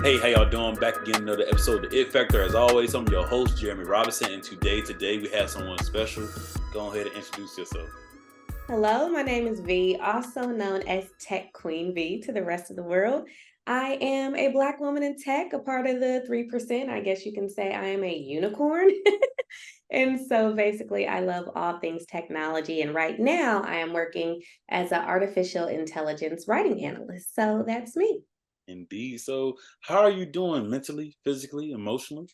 Hey, how y'all doing? Back again, another episode of The It Factor. As always, I'm your host, Jeremy Robinson, and today we have someone special. Go ahead and introduce yourself. Hello, my name is V, also known as TechQueenV to the rest of the world. I am a Black woman in tech, a part of the 3%. I guess you can say I am a unicorn. And so basically, I love all things technology. And right now, I am working as an artificial intelligence writing analyst. So that's me. Indeed. So, how are you doing mentally, physically, emotionally?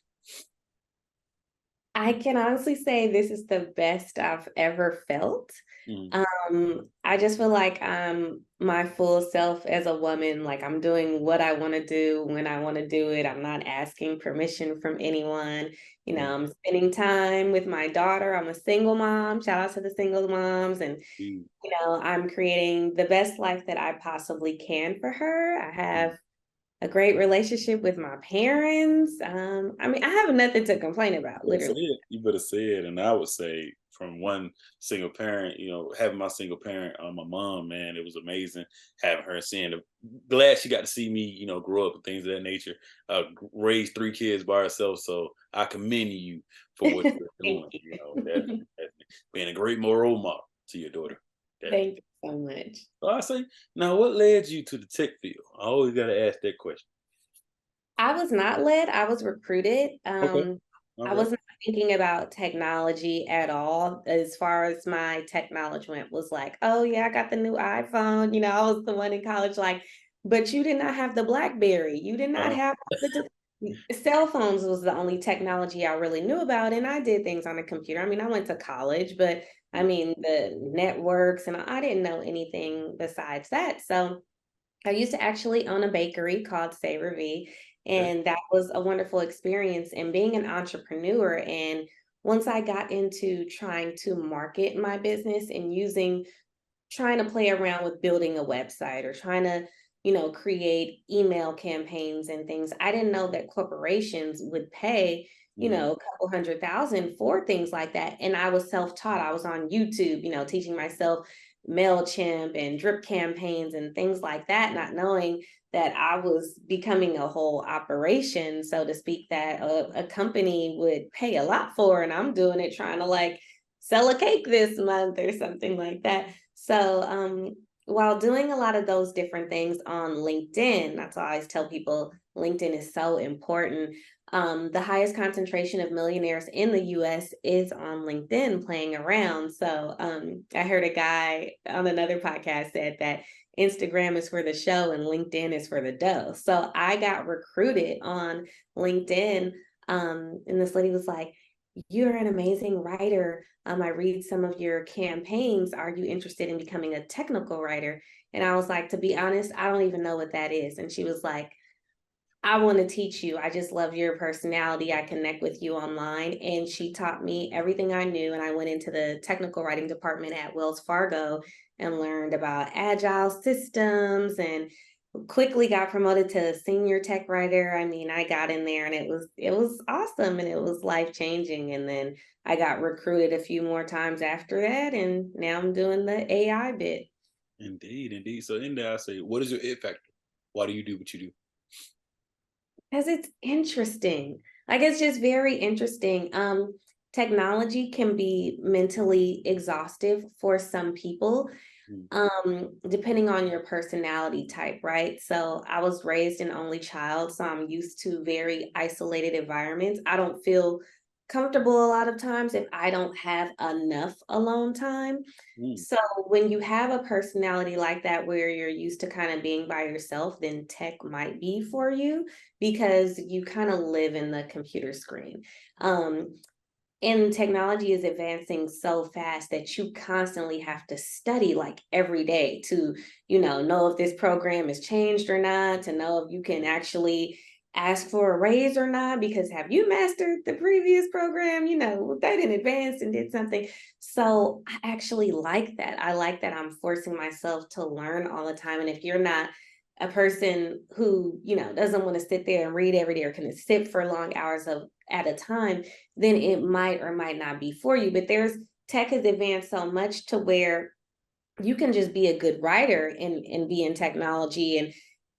I can honestly say this is the best I've ever felt. Mm, I just feel like I'm my full self as a woman. Like I'm doing what I want to do when I want to do it. I'm not asking permission from anyone. mm, I'm spending time with my daughter. I'm a single mom. Shout out to the single moms. And, mm, I'm creating the best life that I possibly can for her. I mm. have a great relationship with my parents. I have nothing to complain about, Better say literally. it. You better say it. And I would say, from one single parent, having my single parent, my mom, man, it was amazing having her, seeing the, glad she got to see me, grow up and things of that nature. Raise three kids by herself. So I commend you for what you're Thank doing. you. Definitely being a great moral model to your daughter. Definitely. Thank you so much. So I say, now what led you to the tech field? I always got to ask that question. I was not led, I was recruited. Okay. All I right. was not thinking about technology at all as far as my tech knowledge went was like, oh yeah, I got the new iPhone. I was the one in college, like, but you did not have the BlackBerry. You did not Uh, have cell phones was the only technology I really knew about. And I did things on a computer. I went to college, but the networks and I didn't know anything besides that. So I used to actually own a bakery called Savor V, okay. and that was a wonderful experience. And being an entrepreneur, and once I got into trying to market my business and trying to play around with building a website or trying to, create email campaigns and things, I didn't know that corporations would pay, Mm, a couple 100,000 for things like that. And I was self-taught. I was on YouTube, teaching myself MailChimp and drip campaigns and things like that, not knowing that I was becoming a whole operation, so to speak, that a company would pay a lot for. And I'm doing it trying to like sell a cake this month or something like that. So, while doing a lot of those different things on LinkedIn, that's why I always tell people LinkedIn is so important. The highest concentration of millionaires in the US is on LinkedIn playing around. So, I heard a guy on another podcast said that Instagram is for the show and LinkedIn is for the dough. So, I got recruited on LinkedIn. And this lady was like, you're an amazing writer. I read some of your campaigns. Are you interested in becoming a technical writer? And I was like, to be honest, I don't even know what that is. And she was like, I want to teach you. I just love your personality. I connect with you online. And she taught me everything I knew. And I went into the technical writing department at Wells Fargo and learned about agile systems and quickly got promoted to senior tech writer. I got in there and it was awesome and it was life changing. And then I got recruited a few more times after that. And now I'm doing the AI bit. indeed, indeed. So in there, I say, what is your it factor? Why do you do what you do? Because it's interesting. Like it's just very interesting. Technology can be mentally exhaustive for some people, Mm, depending on your personality type, right? So I was raised an only child, so I'm used to very isolated environments. I don't feel comfortable a lot of times if I don't have enough alone time. mm, So when you have a personality like that where you're used to kind of being by yourself, then tech might be for you because you kind of live in the computer screen. Um, and technology is advancing so fast that you constantly have to study like every day to know if this program has changed or not, to know if you can actually ask for a raise or not, because have you mastered the previous program, they didn't advance and did something. So I actually like that. I like that I'm forcing myself to learn all the time. And if you're not a person who doesn't want to sit there and read every day or can sit for long hours of at a time, then it might or might not be for you. But there's tech has advanced so much to where you can just be a good writer and be in technology and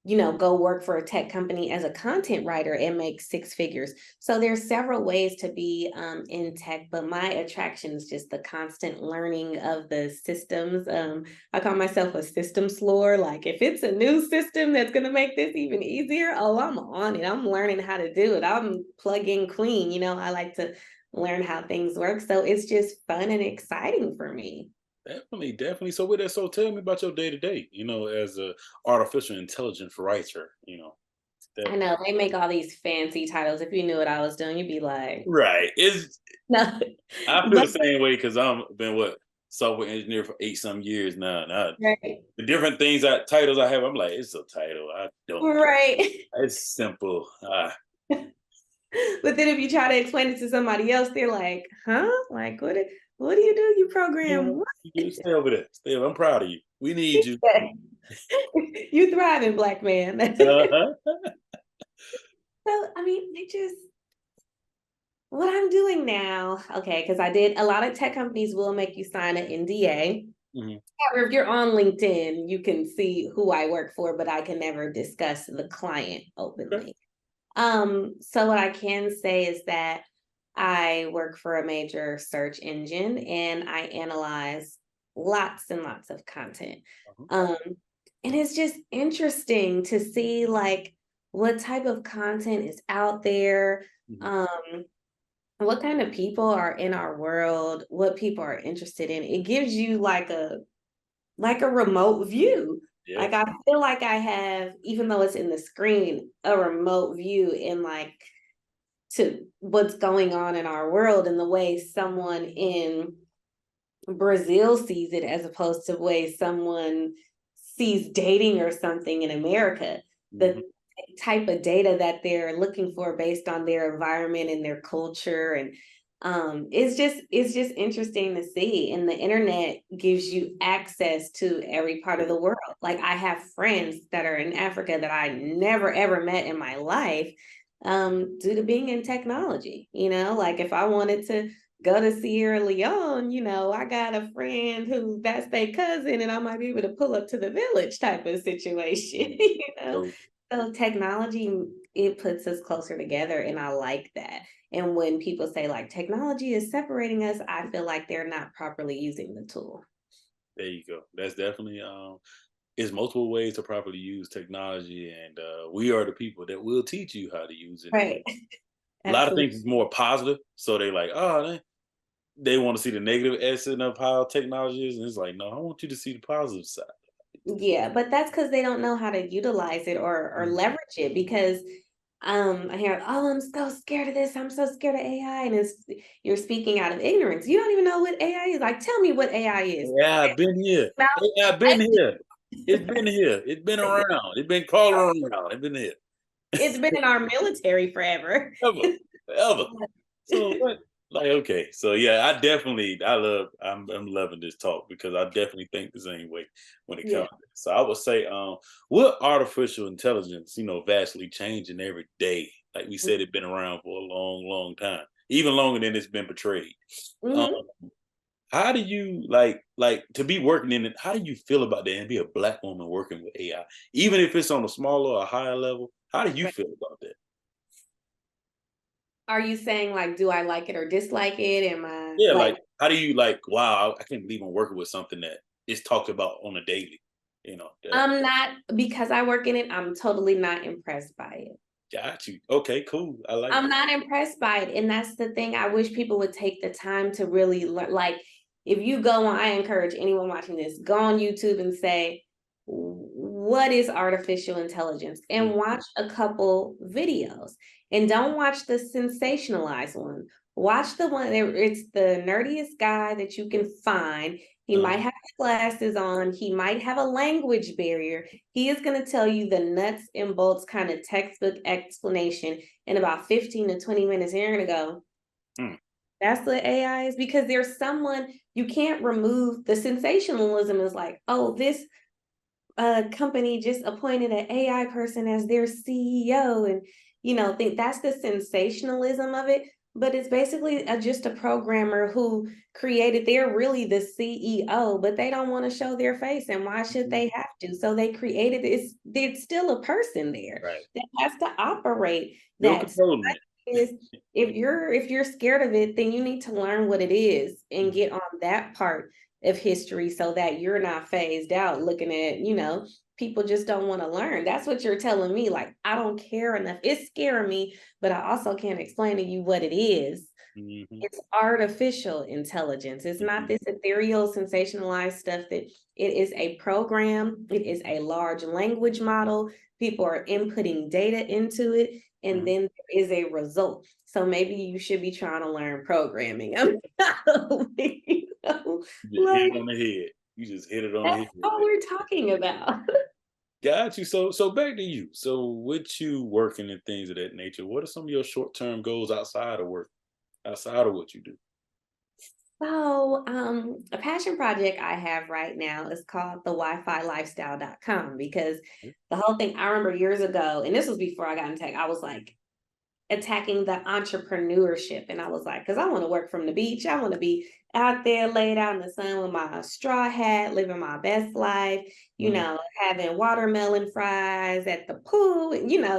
go work for a tech company as a content writer and make six figures. So there's several ways to be in tech, but my attraction is just the constant learning of the systems. I call myself a systems lore. Like if it's a new system that's going to make this even easier, oh, I'm on it. I'm learning how to do it. I'm plug-in queen. I like to learn how things work. So it's just fun and exciting for me. Definitely, definitely. So with that, so tell me about your day to day, as a artificial intelligence writer, I that know they make all these fancy titles. If you knew what I was doing, you'd be like, right. Is no. I feel the But same way because I'm been what software engineer for 8 some years now. Now right, the different titles I have, I'm like, it's a title. I don't. right. It's simple. But then if you try to explain it to somebody else, they're like, huh? Like, what do you do? You Yeah, program what? you stay over there. Stay over. I'm proud of you. We need you. You thriving, black man. Uh-huh. So, I mean, what I'm doing now, okay, because I did a lot of tech companies will make you sign an NDA. Mhm. However, if you're on LinkedIn, you can see who I work for, but I can never discuss the client Okay. openly. So what I can say is that I work for a major search engine and I analyze lots and lots of content. Uh-huh. Um, and it's just interesting to see like what type of content is out there, Mhm. um, what kind of people are in our world, what people are interested in. It gives you like a remote view. Like Yes. I feel like I have, even though it's in the screen, a remote view in like to what's going on in our world and the way someone in Brazil sees it as opposed to the way someone sees dating or something in America. Mhm. The type of data that they're looking for based on their environment and their culture and it's just interesting to see, and the internet gives you access to every part of the world. Like I have friends that are in Africa that I never ever met in my life due to being in technology. Like if I wanted to go to Sierra Leone, I got a friend who that's their cousin, and I might be able to pull up to the village type of situation, you know. So So technology, it puts us closer together, and I like that. And when people say like technology is separating us, I feel like they're not properly using the tool. there you go. That's definitely is multiple ways to properly use technology, and we are the people that will teach you how to use it. And Right. a lot of Absolutely. things is more positive, so they like, oh, they want to see the negative essence of how technology is, and it's like, no, I want you to see the positive side. Yeah, but that's because they don't know how to utilize it or Mhm. leverage it because I hear, oh, I'm so scared of this, I'm so scared of AI. And you're speaking out of ignorance. You don't even know what AI is. Like, tell me what AI is. Yeah, I've been here. Now, Yeah, I've been here. It's been here. It's been around. It's been crawling around. It's been here. it's been in our military forever. Ever, ever. So what? Like, okay, so yeah, I'm loving this talk because I definitely think the same way when it Yeah. comes. So I would say, with artificial intelligence, vastly changing every day. Like we said, it's been around for a long, long time, even longer than it's been portrayed. Um, Mhm. how do you like to be working in it? How do you feel about that and be a black woman working with AI, even if it's on a smaller or higher level? How do you Right. feel about that? Are you saying like, do I like it or dislike it? Am I Yeah, like, like, how do you like, wow, I can't believe I'm working with something that is talked about on a daily, that I'm not, because I work in it, I'm totally not impressed by it. got you. Okay, cool. I like I'm that. not impressed by it. And that's the thing. I wish people would take the time to really learn. Like, if you go on, I encourage anyone watching this, go on YouTube and say, what is artificial intelligence? And Mm, watch a couple videos. And don't watch the sensationalized one. Watch the one that it's the nerdiest guy that you can find. He uh, might have glasses on, he might have a language barrier. He is going to tell you the nuts and bolts kind of textbook explanation in about 15 to 20 minutes. And you're going to go, mm, that's what AI is, because there's someone you can't remove. The sensationalism is like, oh, this company just appointed an AI person as their CEO. And, think that's the sensationalism of it. But it's basically just a programmer who created, they're really the CEO, but they don't want to show their face. And why should Mhm. they have to? So they created this, there's still a person there Right. that has to operate Still that. controlling it. Is if you're scared of it, then you need to learn what it is and Mhm. get on that part of history so that you're not phased out looking at, people just don't want to learn. That's what you're telling me. Like, I don't care enough. It's scaring me, but I also can't explain to you what it is. Mhm. It's artificial intelligence. It's not Mhm. this ethereal, sensationalized stuff that it is a program. It is a large language model. People are inputting data into it, and Mhm. then there is a result. So maybe you should be trying to learn programming. You know, You just hit like it on the head. You just hit it on the that's head. all we're talking about. Got you. So back to you. So with you working and things of that nature, what are some of your short term goals outside of work, outside of what you do? So, a passion project I have right now is called the Wi-Fi lifestyle.com, because Mhm. the whole thing I remember years ago, and this was before I got in tech, I was like attacking the entrepreneurship. And I was like, because I want to work from the beach. I want to be out there laid out in the sun with my straw hat, living my best life, Mhm. having watermelon fries at the pool,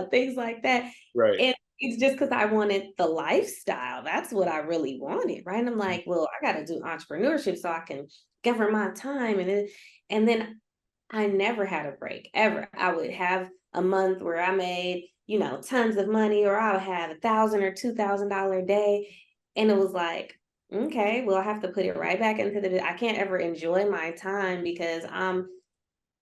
things like that. Right. And it's just because I wanted the lifestyle. That's what I really wanted. Right. And I'm Mhm. like, well, I got to do entrepreneurship so I can govern my time. And then I never had a break ever. I would have a month where I made, tons of money, or I would have $1,000 or $2,000 a day. And it was like, okay, well, I have to put it right back into I can't ever enjoy my time because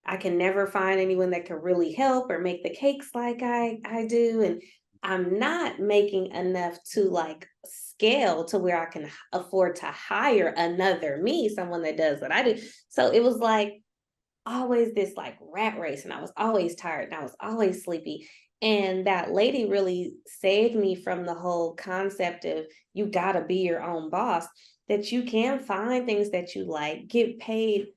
I can never find anyone that can really help or make the cakes like I do. And I'm not making enough to like scale to where I can afford to hire another me, someone that does what I do. So it was like, always this like rat race, and I was always tired and I was always sleepy. And that lady really saved me from the whole concept of you got to be your own boss, that you can find things that you like, get paid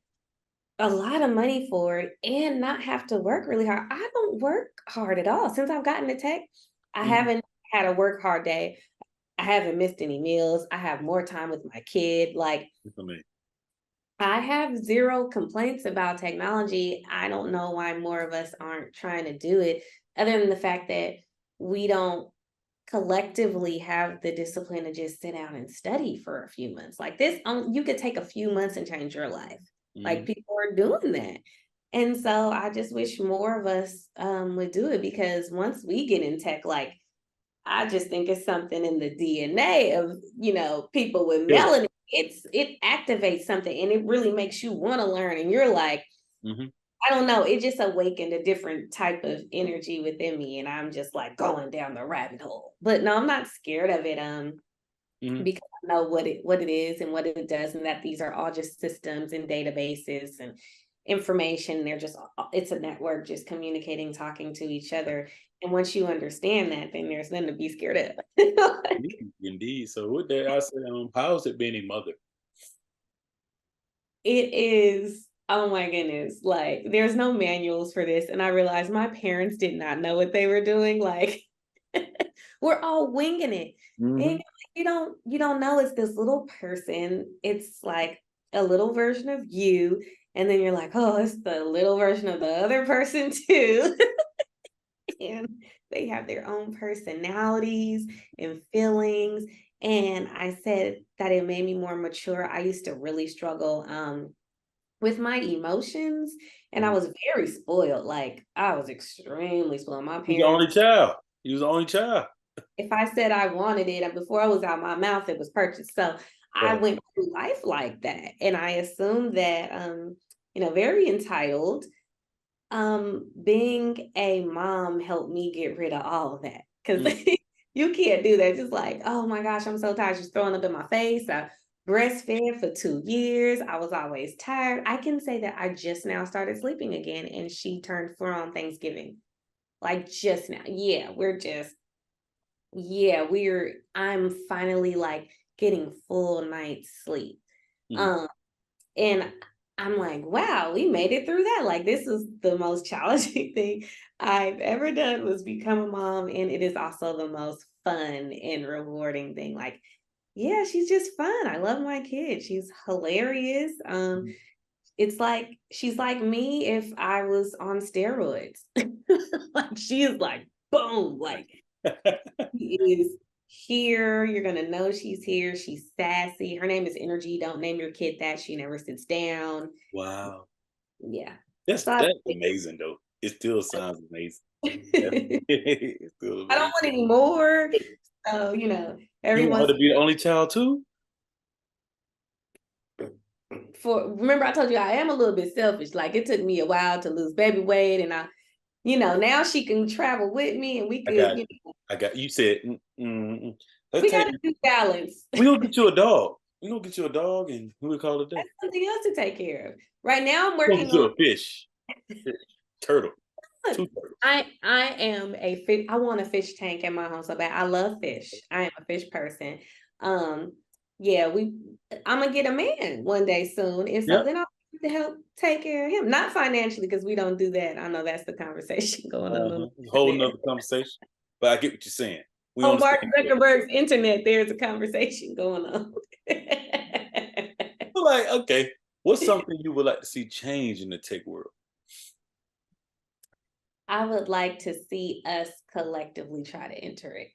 a lot of money for it, and not have to work really hard. I don't work hard at all. Since I've gotten to tech, I Mhm. haven't had a work hard day. I haven't missed any meals. I have more time with my kid. Like, For me. I have zero complaints about technology. I don't know why more of us aren't trying to do it, other than the fact that we don't collectively have the discipline to just sit down and study for a few months. Like this, you could take a few months and change your life. Like Mhm. people are doing that. And so I just wish more of us would do it, because once we get in tech, like I just think it's something in the DNA of, people with Killer. melanin. It activates something and it really makes you want to learn. And you're like, Mhm. I don't know, it just awakened a different type of energy within me. And I'm just like going down the rabbit hole. But no, I'm not scared of it. Mhm. Because I know what it is and what it does, and that these are all just systems and databases and information. They're just it's a network just communicating, talking to each other. And once you understand that, then there's nothing to be scared of. Indeed. Indeed. So with that, I say, how's it being a mother? It is, oh my goodness, like there's no manuals for this. And I realized my parents did not know what they were doing. Like we're all winging it. And Mhm. you don't know it's this little person. It's like a little version of you. And then you're like, oh, it's the little version of the other person too. And they have their own personalities and feelings. And I said that it made me more mature. I used to really struggle with my emotions, and I Mhm. was very spoiled. Like I was extremely spoiled. My He's the parents, only child. He was the only child. if I said I wanted it, and before I was out my mouth, it was purchased. So I Right. went through life like that. And I assumed that very entitled. Being a mom helped me get rid of all of that. Cause Mm. you can't do that. Just like, oh my gosh, I'm so tired. She's throwing up in my face. I breastfed for 2 years. I was always tired. I can say that I just now started sleeping again, and she turned 4 on Thanksgiving. Like just now. I'm finally like getting full night's sleep. Mm. Um, and I'm like, wow, we made it through that. Like this is the most challenging thing I've ever done, was become a mom. And it is also the most fun and rewarding thing. Like, yeah, she's just fun. I love my kid. She's hilarious. It's like she's like me if I was on steroids. Like she is like boom, like she is here. You're gonna know she's here. She's sassy. Her name is Energy. Don't name your kid that. She never sits down. Wow. Yeah. That's So that's amazing though. It still sounds amazing. I It's still don't amazing. want any more. So, You want her everyone's to be the only child too? remember I told you I am a little bit selfish. Like it took me a while to lose baby weight and now she can travel with me and we I could, got I got you said let's we take gotta do balance. we gonna get you a dog. We gonna get you a dog and we call it a day. That's something else to take care of. Right now I'm We gonna working get you on a fish. Turtle. Two turtles. I am a fish. I want a fish tank in my home so bad. I love fish. I am a fish person. Um, yeah, I'm gonna get a man one day soon, and so Yep. then I'll have to help take care of him. Not financially, because we don't do that. I know that's the conversation going on Whole there. nother conversation. But I get what you're saying. We On Mark understand. Zuckerberg's internet, there's a conversation going on. Like, okay, what's something you would like to see change in the tech world? I would like to see us collectively try to enter it.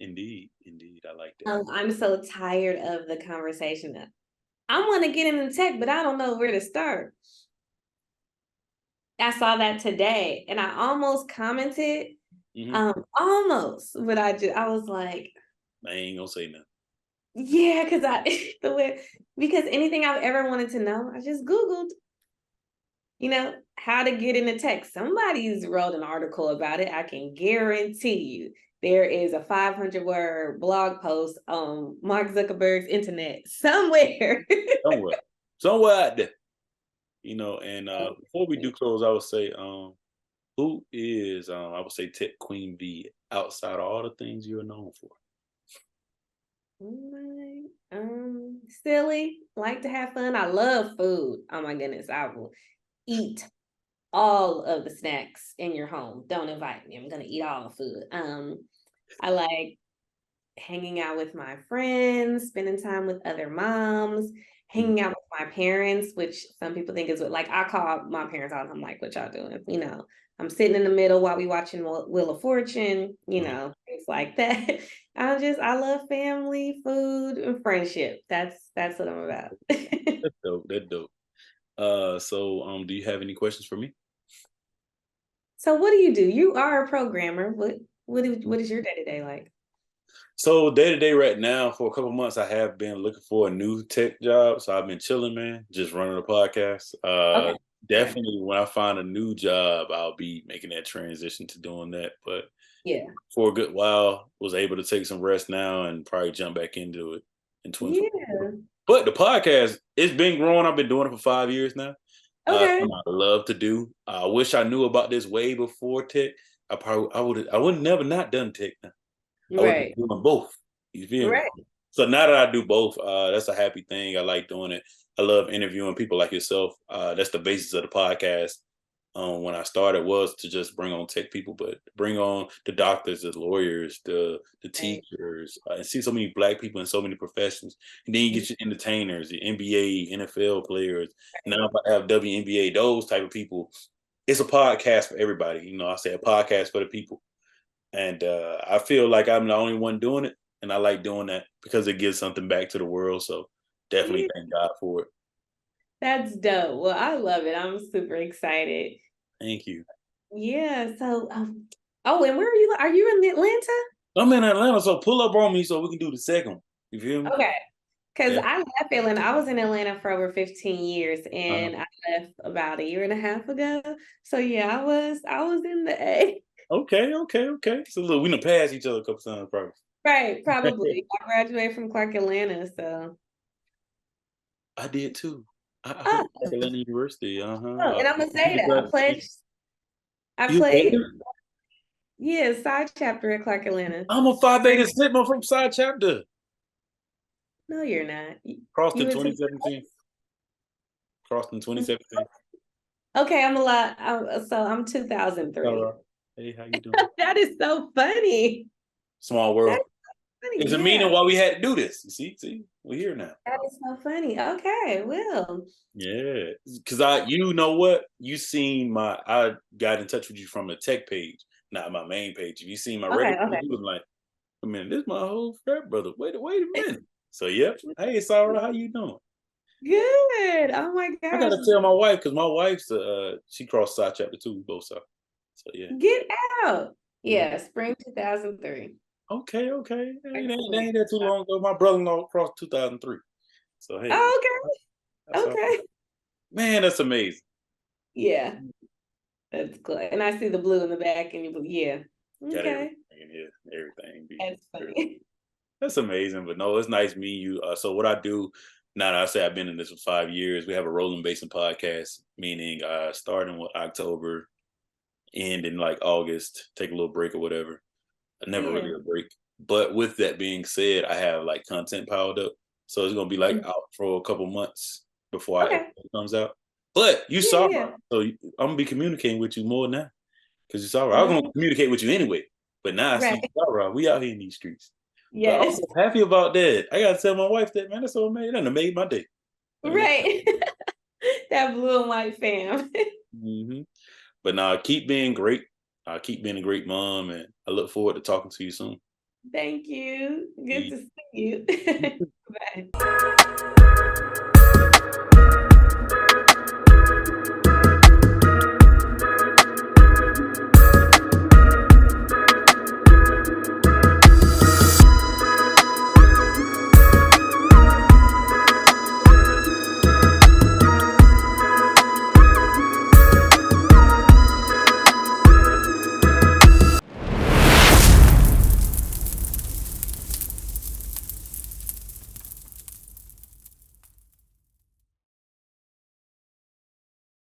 Indeed, indeed, I like that. I'm so tired of the conversation. I want to get into tech, but I don't know where to start. I saw that today and I almost commented, almost, but I was like, I ain't gonna say nothing. yeah, because because anything I've ever wanted to know, I just Googled, how to get into tech. Somebody's wrote an article about it. I can guarantee you there is a 500-word blog post on Mark Zuckerberg's internet somewhere. Somewhere out there. And before we do close, I would say, who is I would say TechQueenV outside of all the things you're known for? Silly, like to have fun. I love food. Oh my goodness, I will eat all of the snacks in your home. Don't invite me. I'm gonna eat all the food. I like hanging out with my friends, spending time with other moms, hanging out with my parents, which some people think is like I call my parents out. I'm like, what y'all doing? I'm sitting in the middle while we watching Wheel of Fortune, things like that. I love family, food, and friendship. That's what I'm about. That's dope. That's dope. So do you have any questions for me? So what do? You are a programmer. What is your day-to-day like? So day to day right now, for a couple months, I have been looking for a new tech job. So I've been chilling, man, just running a podcast. Okay. Definitely when I find a new job, I'll be making that transition to doing that. But Yeah. for a good while, was able to take some rest now and probably jump back into it in 2024. Yeah. But the podcast, it's been growing. I've been doing it for 5 years now. Okay. Something I love to do. I wish I knew about this way before tech. I would never not done tech now. I would be Right. doing both. You feel me? Right. So now that I do both, that's a happy thing. I like doing it. I love interviewing people like yourself. That's the basis of the podcast. When I started was to just bring on tech people, but bring on the doctors, the lawyers, the Right. teachers, and see so many Black people in so many professions. And then you get your entertainers, the NBA, NFL players. Now I have WNBA, those type of people. It's a podcast for everybody. I say a podcast for the people. And I feel like I'm the only one doing it. And I like doing that because it gives something back to the world. So definitely Yeah. thank God for it. That's dope. Well, I love it. I'm super excited. Thank you. Yeah. So, and where are you? Are you in Atlanta? I'm in Atlanta, so pull up on me so we can do the second one. You feel me? Okay. Because Yeah. I left Atlanta. I was in Atlanta for over 15 years, Uh-huh. and I left about a year and a half ago. So yeah, I was in the A. Okay, okay, okay. So look, we done passed each other a couple times, probably. Right, probably. I graduated from Clark Atlanta, so. I did too. I Oh, went to Atlanta University. and I'm gonna say that I You pledged, did? yeah, side chapter at Clark Atlanta. I'm a Phi Beta Sigma from Side Chapter. No, you're not. Crossed You in went to 2017. Crossed in 2017. Okay, I'm a lot. So I'm All 2003. right. Hey, how you doing? That is so funny. Small world. funny. There's a meaning Yeah. why we had to do this. You see, we're here now. That is so funny. Okay, well. Yeah, because you know what, I got in touch with you from the tech page, not my main page. If you seen my Okay, regular page, okay. you was like, I mean, this my whole frat brother. Wait a minute. So yep. Hey, Sarah, how you doing? Good. Oh my I gosh. gotta tell my wife because my wife's she crossed side chapter 2, both sides. So yeah. Get out. Mhm. Yeah, spring 2003. Okay, okay. Hey, that Excellent. ain't that too long ago. My brother-in-law crossed 2003. So hey, Oh, that's okay. all. Okay. Man, that's amazing. Yeah, that's cool. And I see the blue in the back and you, yeah. Got Okay. everything in here. Everything. That's funny. That's amazing. But no, it's nice meeting you. So what I do now that I say I've been in this for 5 years, we have a rolling basin podcast, meaning starting with October, end in like August, take a little break or whatever. Never Yeah. really a break. But with that being said, I have like content piled up. So it's gonna be like Mm. out for a couple months before it Okay. comes out. But you Yeah, saw yeah. I'm gonna be communicating with you more now. Because you saw I was gonna Mhm. communicate with you anyway. But now I see Right. you saw we out here in these streets. But I'm Yes. so happy about that. I gotta tell my wife that, man. That's so amazing. That done made my day. Right. That blue and white fam. Mm-hmm. But now keep being great. Keep being a great mom, and I look forward to talking to you soon. Thank you. Good You to see you.